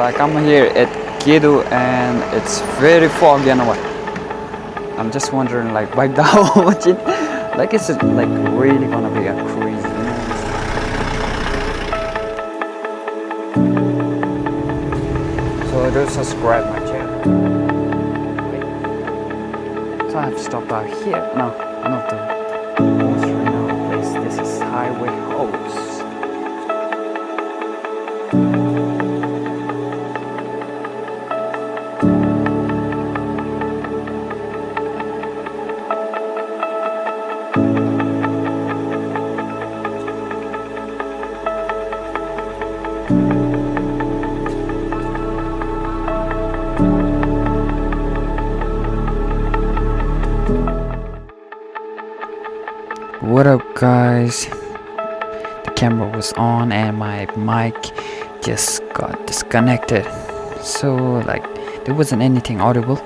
like I'm here at Kedu and it's very foggy and what. I'm just wondering like bike down like it's like really gonna be a crazy, you know? So do subscribe my channel. So I have to stop out here. No, not the most renowned place. This is Highway House. What up guys, the camera was on and my mic just got disconnected, so like there wasn't anything audible.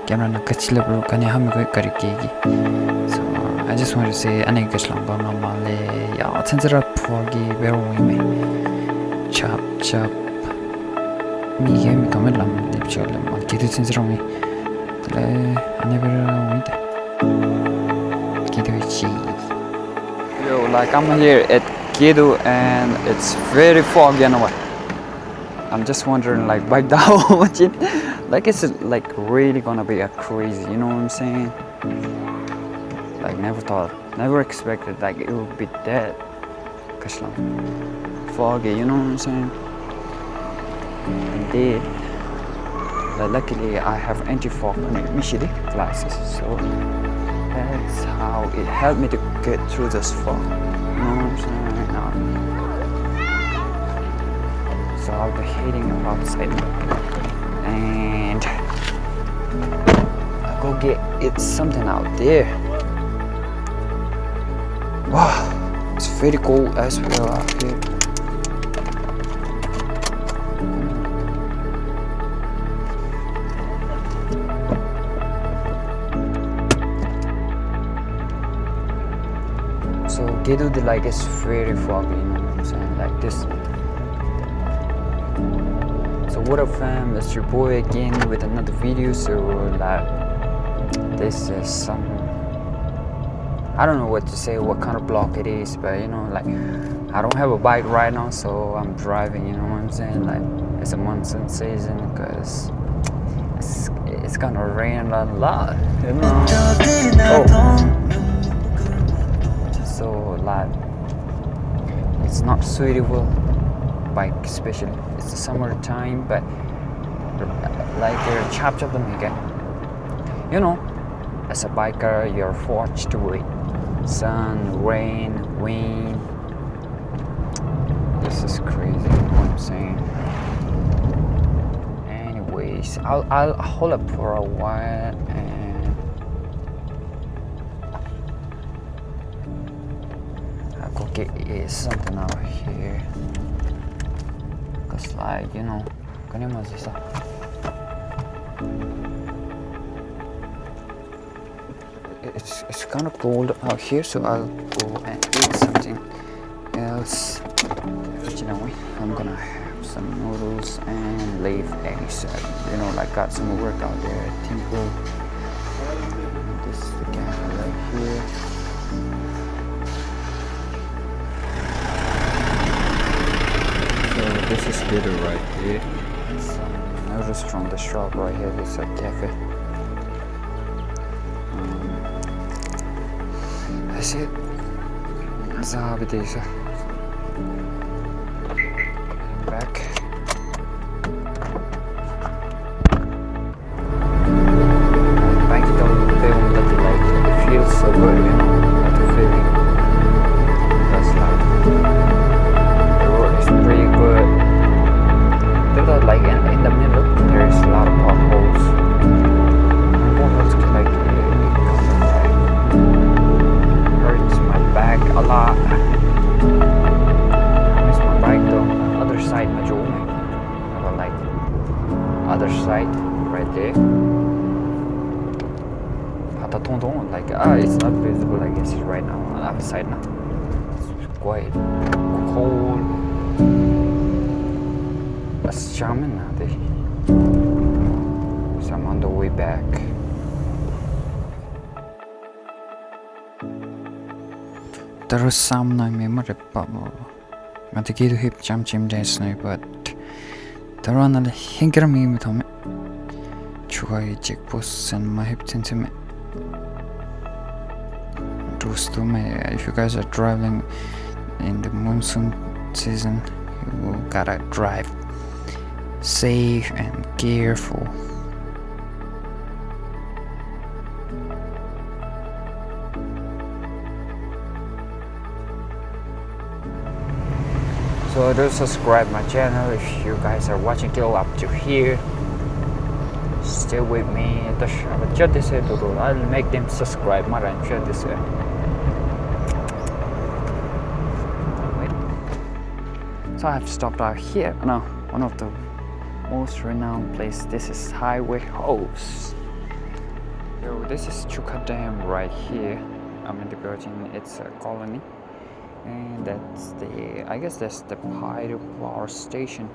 Camera na kachilabro kanya hamigo karikegi. So I just want to say ane gashlang ba male ya tensera foggy very me chap mi game comment lam dipchalam kidu tensera me ane very kidu chi. Yo, like I'm here at Kedu and it's very foggy and what. I'm just wondering like bike down like it's like really gonna be a crazy, you know what I'm saying? Like never expected like it would be that kashlam foggy, you know what I'm saying? Indeed. But luckily I have anti-fog Mishiri glasses, so that's how it helped me to get through this fog. You know what I'm saying right now? So I'll be heading outside and I'll go get something out there. Wow, it's very cold as well out here. So Kedu like is very foggy, you know what I'm saying, like this. So what up fam, it's your boy again with another video. So like this is some, I don't know what to say, what kind of block it is, but you know, like I don't have a bike right now, so I'm driving, you know what I'm saying, like it's a monsoon season because it's gonna rain a lot, you know. Oh. So like it's not suitable bike, especially it's the summertime, but like you're chap the mega, you know, as a biker you're forced to wait sun, rain, wind. This is crazy, you know what I'm saying. Anyways, I'll hold up for a while and get something out here, cause like you know, it's kind of cold out here, so I'll go and eat something else. I'm gonna have some noodles and leave eggs. You know, like got some work out there at Temple. This is the camera right here. This is Kedu right here. Some noodles from the shop right here. This is a cafe. That's it. Zahabi deze. Back. Thank you for the film that you like. It feels so good, you know, like the feeling. That's like the road is pretty good. Like in the middle there's a lot of potholes. Potholes like hurts my back a lot. I miss my bike though. Other side majome. But like other side right there. Like it's not visible I guess right now on the other side now. It's quite cold. let's jump in now. So I'm on the way back. There was some no memory bubble. But the kid hip jump Jim dance no, but there are another hinker me with him. Try check posts and my hip me. To me, if you guys are traveling in the monsoon season, you gotta drive safe and careful. So do subscribe my channel if you guys are watching till up to here. Stay with me. I'll make them subscribe. So I have stopped out here. No, one of the most renowned place. This is Highway House. So this is Chuka Dam right here. I'm in the building. It's a colony, and that's the. I guess that's the power station.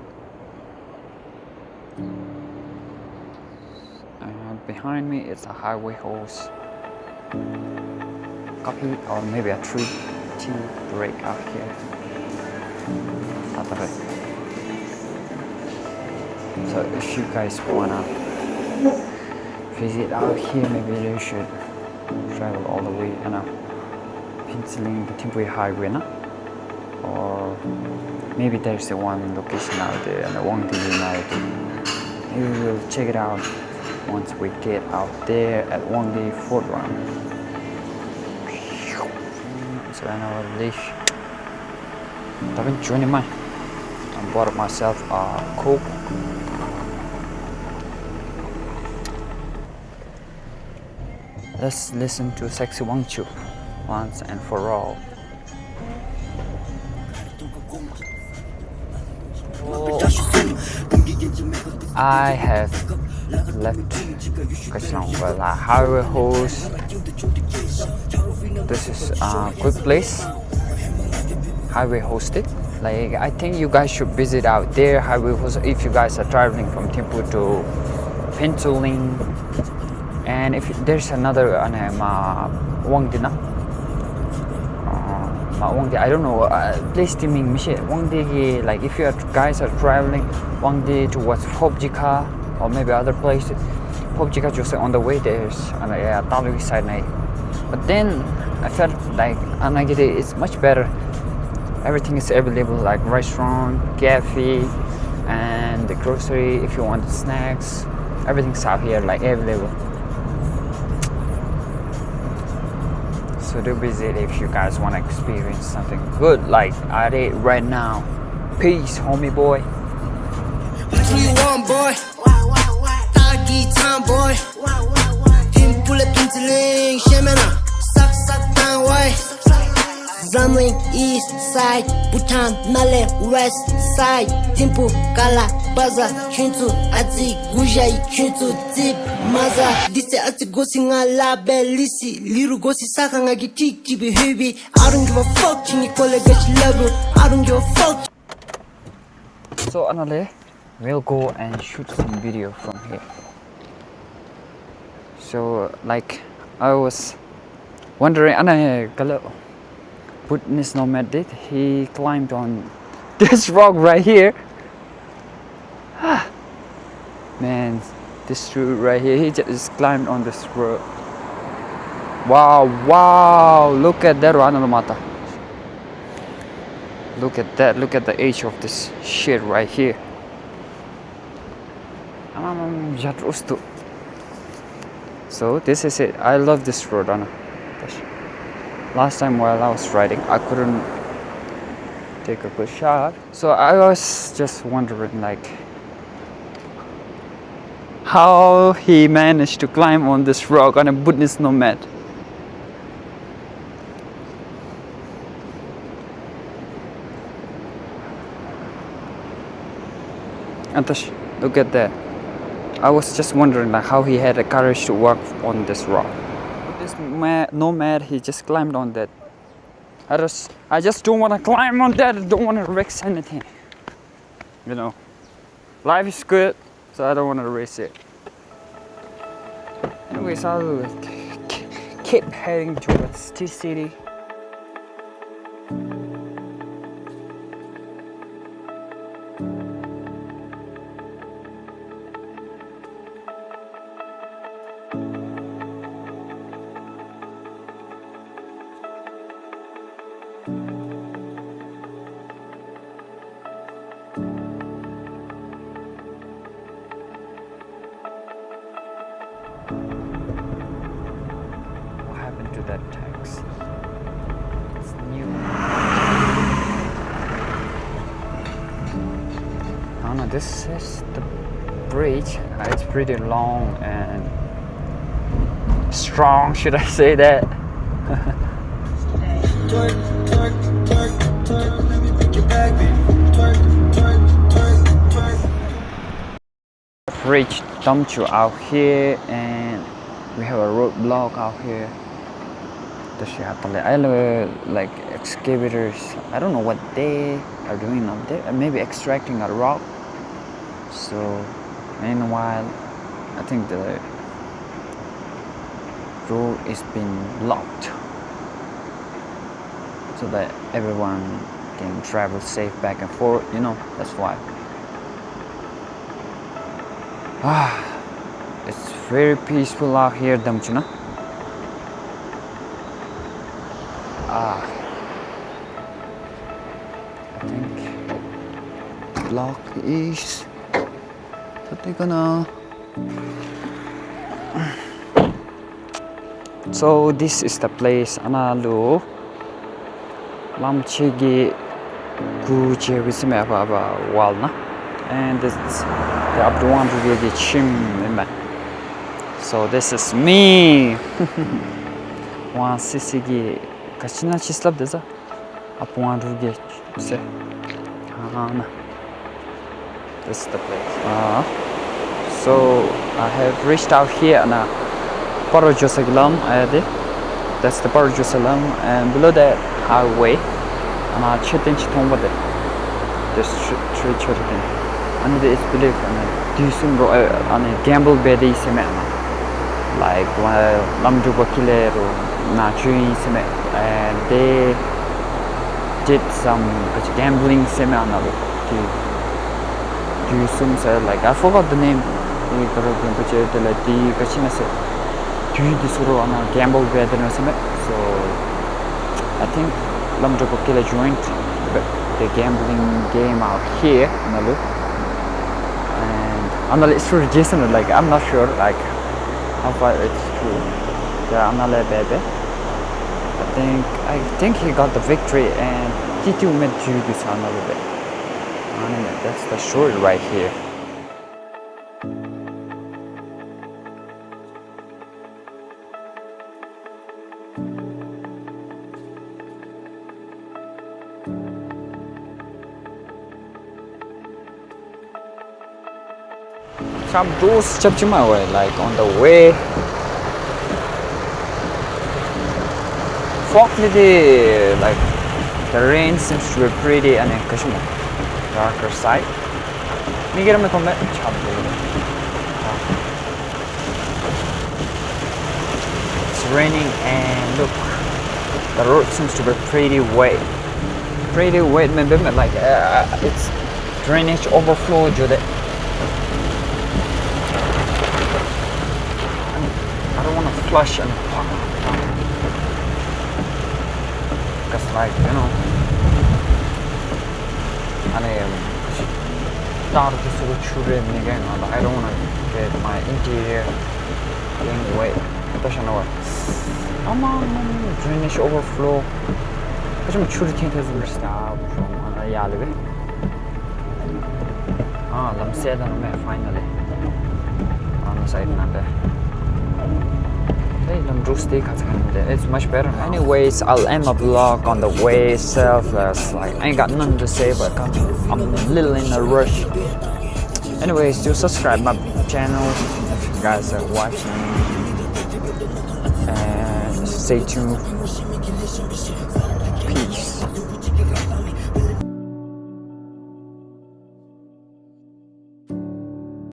And behind me it's a highway hose. Copy or maybe a tree break out here. So if you guys wanna visit out here, maybe you should travel all the way and Pinseling Timpui Highway, no? Or maybe there's the one location out there and the one thing United. Maybe we'll check it out once we get out there at Wangdi Fort Run. So I know a leash. I've been joining mine. I bought myself a Coke. Let's listen to Sexy Wangchu once and for all. I have left Kachnong Highway Hose. This is a good place. Highway hosted. Like I think you guys should visit out there. Highway Hose if you guys are traveling from Thimphu to Pintuling. And if there's another Wangdina. I don't know, place teaming Wangdi, like if you guys are traveling Wangdi towards Phobjika or maybe other places, Phobjika just on the way there's Talui side. But then I felt like Anagide is much better. Everything is available, like restaurant, cafe, and the grocery. If you want snacks, everything's out here, like available. So do visit if you guys want to experience something good like I did right now. Peace, homie boy. What you want, boy? Tagi time, boy. Him pull up into link, Shemana. Suck down, way. Zamling east side, Bhutan, Male west side. Timpu, Kala, Baza, Chintu, Ati, Gujai, Chintu, Tip, Maza. This is Ati Gosinga La Belisi, Liru Gosi Sakanga Giti, Tibi Heavy. I don't give a fuck, Chingy Kollegach level. I don't give a fuck. So Anale, we'll go and shoot some video from here. So like I was wondering, Buddhist nomad did he climbed on this rock right here. Man, this tree right here, he just climbed on this rock. Wow, look at that Ranamata. Look at that, look at the edge of this shit right here. So this is it. I love this road. Last time while I was riding, I couldn't take a good shot. So I was just wondering like how he managed to climb on this rock on a Buddhist nomad. Antash, look at that. I was just wondering like how he had the courage to walk on this rock. This nomad, he just climbed on that. I just don't want to climb on that. I don't want to risk anything. You know. Life is good, so I don't want to risk it. Anyways, I'll keep heading towards the city. What happened to that taxi? It's new. Oh no, this is the bridge. It's pretty long and strong, should I say that? Twerk, twerk, twerk, twerk. Let me pick your bag, baby. Twerk, twerk, twerk, twerk. Bridge dumped you out here, and we have a roadblock out here. I like excavators. I don't know what they are doing up there. Maybe extracting a rock. So, meanwhile, I think the road is being locked so that everyone can travel safe back and forth. You know, that's why. It's very peaceful out here, don't you know? I think block is what they gonna. So this is the place Analu Lamchigi Guche with some walna, and it's the up to one to the chim. So this is me. One sisigi Kachina Chislab desa up one to get say. This is the place. So I have reached out here and Parajosalam. That's the Parajosalam, and below that highway and I chitin chiton with it. This tree chitin. And it's believed and do some on a gamble bedi cement. Like while Lamduba Kilero, Natri cement, and they did some gambling cement. Do some like I forgot the name. Gamble bedi so I think Lamduba Killer joined the gambling game out here. And it's for Jason, like I'm not sure like how far it's true. Baby. I think he got the victory, and Titu made this another bit. That's the story right here. Some doors chapchima way, like on the way. Fortunately, like the rain seems to be pretty and darker side. It's raining, and look, the road seems to be pretty wet. Pretty wet, maybe like it's drainage overflow. I don't want to flush and because, like, you know, I don't want to get my interior getting wet. Drainage overflow. I'm sure you can stop from Yalibi. I'm sad finally on the side. It's much better now. Anyways, I'll end my vlog on the way itself. Like I ain't got nothing to say, but I'm a little in a rush. Anyways, do subscribe my channel if you guys are watching, and stay tuned